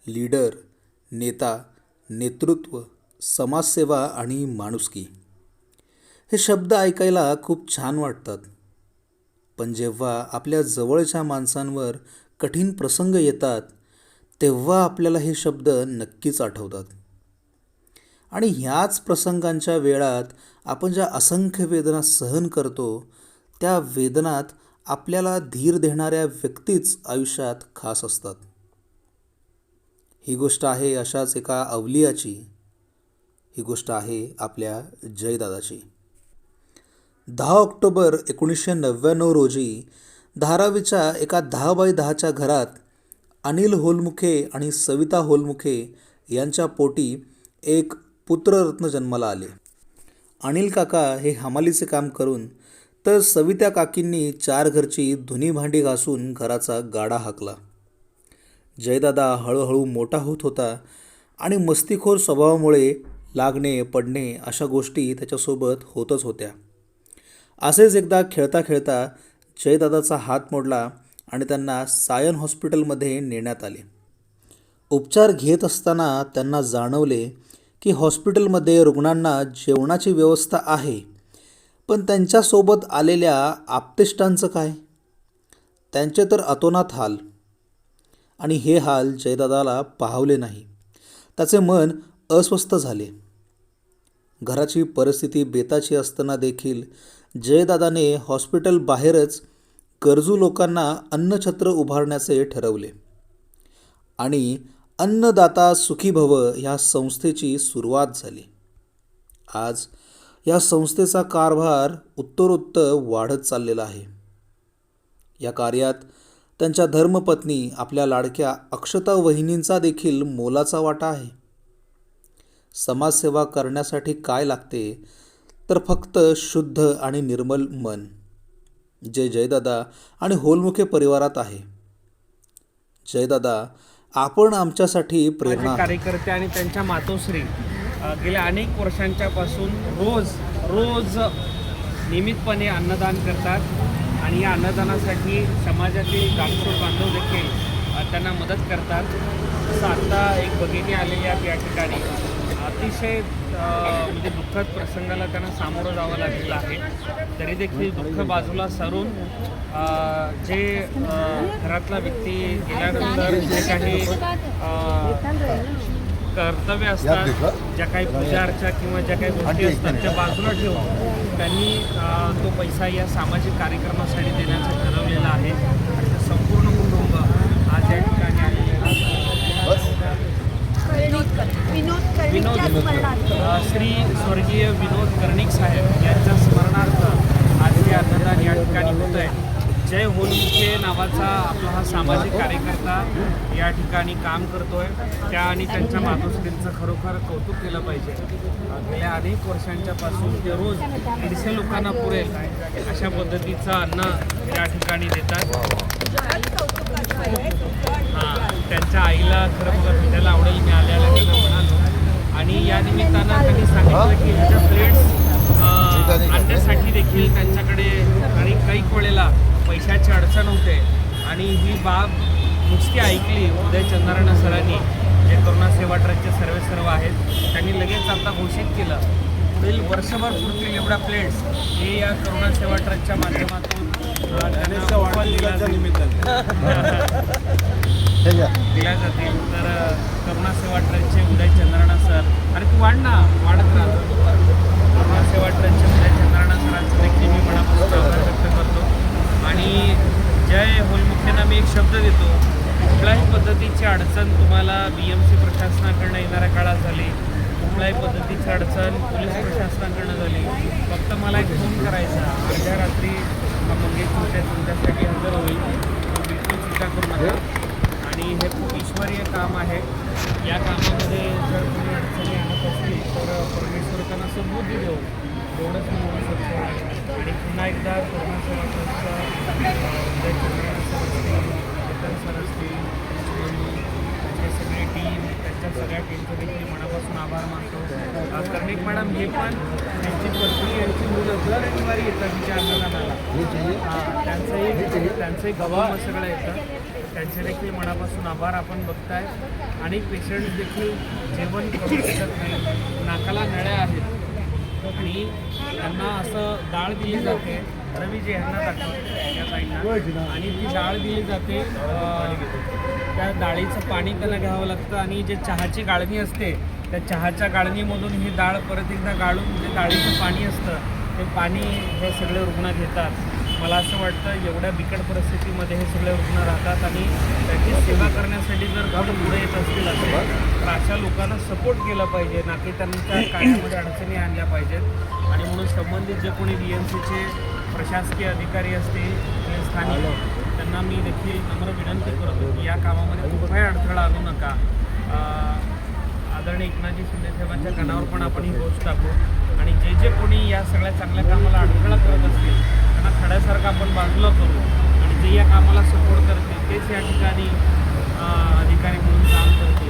Leader, नेता, नेतृत्व, समाजसेवा आणि माणुसकी हे शब्द ऐकायला खूप छान वाटतात. पण जेव्हा आपल्या जवळच्या माणसांवर कठीण प्रसंग येतात तेव्हा आपल्याला हे शब्द नक्कीच आठवतात. आणि ह्याच प्रसंगांच्या वेळात आपण ज्या असंख्य वेदना सहन करतो त्या वेदनात आपल्याला धीर देणाऱ्या व्यक्तीच आयुष्यात खास असतात. ही गोष्ट आहे अशाच एका अवलियाची. ही गोष्ट आहे आपल्या जयदादाची. 10 ऑक्टोबर 1999 रोजी धारावीच्या एका 10x10च्या घरात अनिल होलमुखे आणि सविता होलमुखे यांच्या पोटी एक पुत्ररत्न जन्माला आले. अनिल काका हे हमालीचे काम करून तर सविता काकींनी 4 घरची धुनी भांडी घासून घराचा गाडा हाकला. जयदादा हळूहळू मोठा होत होता आणि मस्तीखोर स्वभावामुळे लागणे पडणे अशा गोष्टी त्याच्यासोबत होतच होत्या. असेच एकदा खेळता खेळता जयदादाचा हात मोडला आणि त्यांना सायन हॉस्पिटलमध्ये नेण्यात आले. उपचार घेत असताना त्यांना जाणवले की हॉस्पिटलमध्ये रुग्णांना जेवणाची व्यवस्था आहे, पण त्यांच्यासोबत आलेल्या आप्तेष्टांचं काय? त्यांचे तर अतोनात हाल. आणि हे हाल जयदादाला पाहवले नाही. त्याचे मन अस्वस्थ झाले. घराची परिस्थिती बेताची असताना देखील जयदादाने हॉस्पिटल बाहेरच गरजू लोकांना अन्नछत्र उभारण्याचे ठरवले आणि अन्नदाता सुखी भव ह्या संस्थेची सुरुवात झाली. आज या संस्थेचा कारभार उत्तरोत्तर वाढत चाललेला आहे. या कार्यात त्यांच्या धर्मपत्नी आपल्या लाडक्या अक्षता वहिनींचा देखील मोलाचा वाटा आहे. समाजसेवा करण्यासाठी काय लागते तर फक्त शुद्ध आणि निर्मल मन, जे जयदादा आणि होलमुखे परिवारात आहे. जयदादा, आपण आमच्यासाठी प्रेरणा आहात. कार्यकर्ते आणि त्यांच्या मातोश्री गेल्या अनेक वर्षांच्या पासून रोज नियमितपणे अन्नदान करतात आणि या अन्नदानासाठी समाजातील दानशूर बांधव देखील त्यांना मदत करतात. तसं आत्ता एक भगिनी आलेली आहेत या ठिकाणी. अतिशय म्हणजे दुःखद प्रसंगाला त्यांना सामोरं जावं लागलेलं आहे. तरी देखील दुःख बाजूला सारून जे घरातला व्यक्ती गेल्यानंतर जे काही कर्तव्य असतात, ज्या काही पूजा अर्चा किंवा ज्या काही गोष्टी असतात त्या बाजूला ठेवून त्यांनी तो पैसा या सामाजिक कार्यक्रमासाठी देण्याचं ठरवलेलं आहे. आणि संपूर्ण कुटुंब आज या ठिकाणी आलेले श्री स्वर्गीय विनोद कर्णिक साहेब यांच्या स्मरणार्थ आज हे अन्नदान या ठिकाणी होत आहे. जय होलमुखे नावाचा आपला हा सामाजिक कार्यकर्ता या ठिकाणी काम करतोय. त्या आणि त्यांच्या मातोश्रींचं खरोखर कौतुक केलं पाहिजे. गेल्या अनेक वर्षांच्या पासून ते रोज 150 लोकांना पुरेल अशा पद्धतीचं अन्न या ठिकाणी देतात. त्यांच्या आईला खरं बघा भेटायला आवडेल, मी आल्याला त्यांना म्हणालो. आणि या निमित्तानं त्यांनी सांगितलं की ह्याच्या प्लेट्स आणण्यासाठी देखील त्यांच्याकडे आणि काही वेळेला पैशाची अडचण होते. आणि ही बाब नुसती ऐकली उदय चंद्राना सरांनी, जे करुणा सेवा ट्रस्टचे सर्व आहेत, त्यांनी लगेच आता घोषित केलं पुढील वर्षभर पुरतील एवढ्या प्लेट्स हे या करुणा सेवा ट्रस्टच्या माध्यमातून दिल्या जातील. तर करुणा सेवा ट्रस्टचे उदय चंद्राना सर, आणि तू वाढत राहतो. करुणा सेवा ट्रस्टचे उदय चंद्राना सरांचं देखील मी मनापासून आभार व्यक्त करतो. आणि जय होलमुखेंना मी एक शब्द देतो, कुठल्याही पद्धतीची अडचण तुम्हाला BMC प्रशासनाकडनं येणाऱ्या काळात झाली, कुठल्याही पद्धतीची अडचण पोलीस प्रशासनाकडनं झाली, फक्त मला एक फोन करायचा. अर्ध्या रात्री मंगेश तुमच्या तुमच्यासाठी हजर होईल. बिलकुल चिंता करू नका. आणि हे खूप ईश्वरीय काम आहे. या कामामध्ये जर कोणी अडचणी आणत असतील तर परमेश्वर त्यांना सबुद्धी देऊ, एवढंच मी म्हणू शकतो. आणि पुन्हा एकदा करुणा सेवा ट्रस्टचं उदय चंद्राना सर असतील, चेतन सर असतील, त्यांची सगळी टीम, त्यांच्या सगळ्या सगळ्या टीमचे देखील मनापासून आभार मानतो. कर्णिक मॅडम हे पण त्यांची पत्नी यांची मुलं दर रविवारी येतात तिच्या अन्नदानाला. त्यांचंही गवा सगळं येतं. त्यांचे देखील मनापासून आभार. आपण बघताय अनेक पेशंट्स देखील जेवण करू शकत नाही, नाकाला नळ्या आहेत आणि त्यांना असं डाळ दिली जाते. रवीजी यांना दाखवतो या ताईंना, आणि ती डाळ दिली जाते. त्या डाळीचं पाणी त्यांना घ्यावं लागतं आणि जे चहाची गाळणी असते त्या चहाच्या गाळणीमधून ही डाळ परत एकदा गाळून जे डाळीचं पाणी असतं ते पाणी हे सगळे रुग्ण घेतात. मला असं वाटतं एवढ्या बिकट परिस्थितीमध्ये हे सगळे रुग्ण राहतात आणि त्याची सेवा करण्यासाठी जर कोण पुढे येत असतील असेल तर अशा लोकांना सपोर्ट केला पाहिजे, ना की त्यांच्या कार्यामध्ये अडचणी आणल्या पाहिजेत. आणि म्हणून संबंधित जे कोणी BMCचे प्रशासकीय अधिकारी असतील ते स्थानिक, त्यांना मी देखील नम्र विनंती करतो की या कामामध्ये कुठलाही अडथळा आणू नका. आदरणीय एकनाथजी शिंदेसाहेबांच्या कानावर पण आपण ही गोष्ट टाकू आणि जे जे कोणी या सगळ्या चांगल्या कामाला अडथळा करत असतील त्यांना खड्यासारखं आपण बाजूला करू आणि जे या कामाला सपोर्ट करतील तेच या ठिकाणी अधिकारी म्हणून काम करतील.